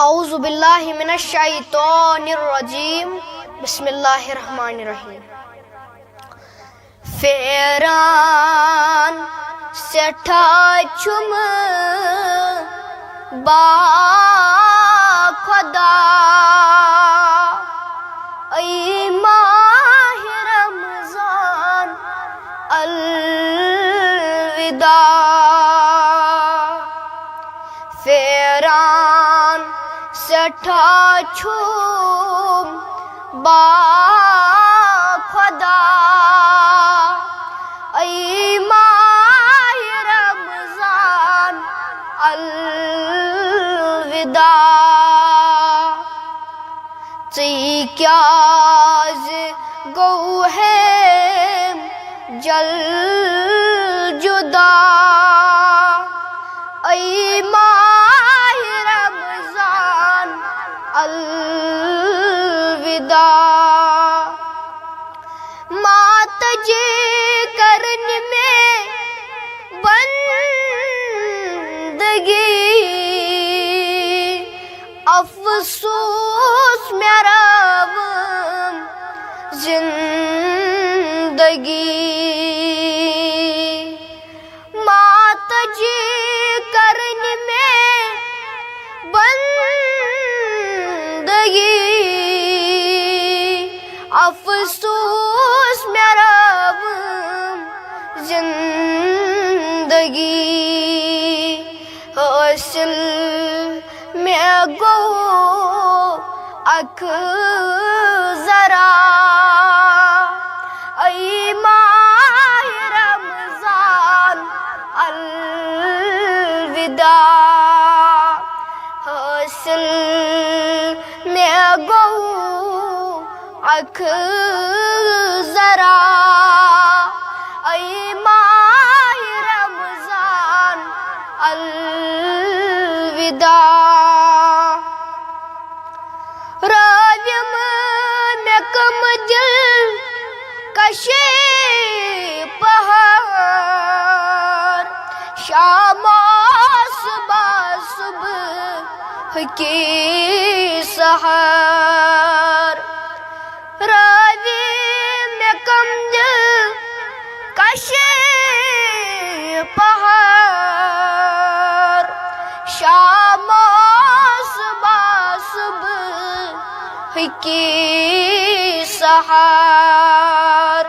اعوذ باللہ من الشیطان الرجیم بسم اللہ الرحمن الرحیم۔ پھیران سٹھا چھم با خدا ای ماہ رمضان الوداع۔ پھیران سٹھا چھم با خدا ای ماہ رمضان الوداع۔ ژے کیازِ گو ہے جل جدا ای ماہ رمضان الوداع۔ مات جے کرن میں بندگی افسوس میرا زندگی۔ مات جے کرن میں بندگی افسوس میرا زندگی۔ حاصل میں گو اک ذرا ای ماہ رمضان الوداع۔ حاصل میں گو اک ذرا ای ماہ رمضان الوداع۔ راویم میں کم دل کشے پہاڑ شام صبح صبح کی سحر۔ راویم میں کم دل کشے پہاڑ شام صبح صبح کی سحر۔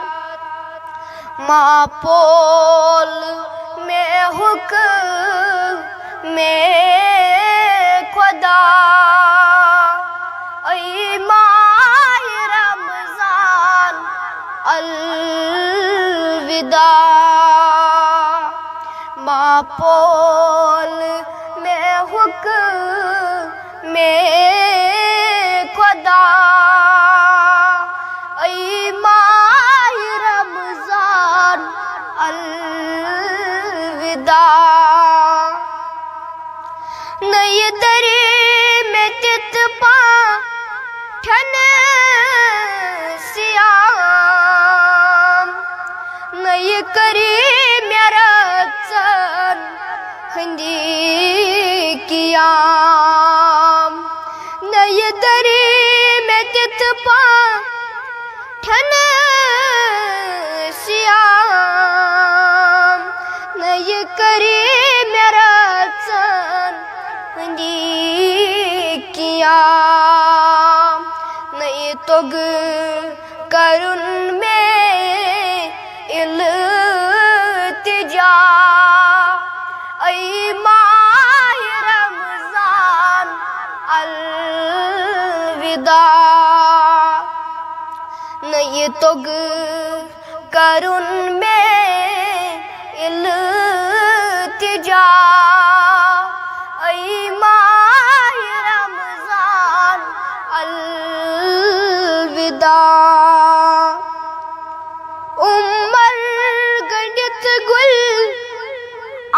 ماں پول میں حکم میں خدا ای ماہ رمضان الوداع۔ ماں پول میں حکم میں خدا ای ماہ رمضان الوداع۔ نئی دری میں تت پا ٹھن سیام نئی کری میرا چن ہندی قیام۔ نئی دری میں تت پا ٹھن سیام نئی کری میرا چن ہندی قیام۔ نئی تگ کرن میں التجا ای ماہ رمضان الوداع۔ نئی تگ کرن میں التجا ای ماہ رمضان الوداع۔ عمر گنڈت گل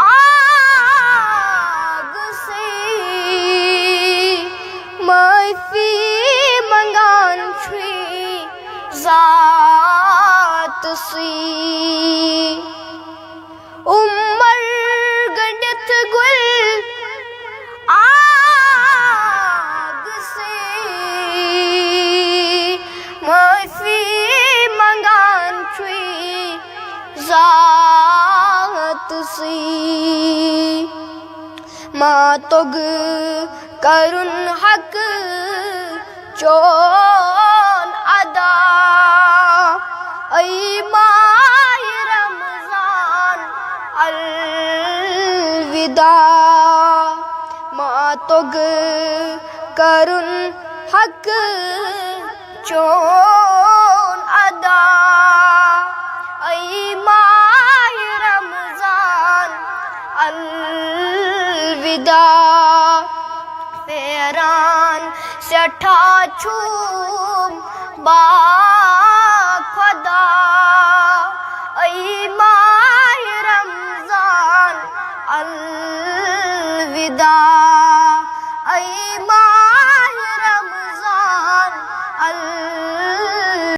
آگ سے معافی منگان چھوئی ذات سی۔ عمر گنڈت گل تگ کرن حق چون ادا ای ماہ رمضان الوداع ما تگ کرن حق چون ادا ای ماہ رمضان الوداع پیران سٹھا چھوم با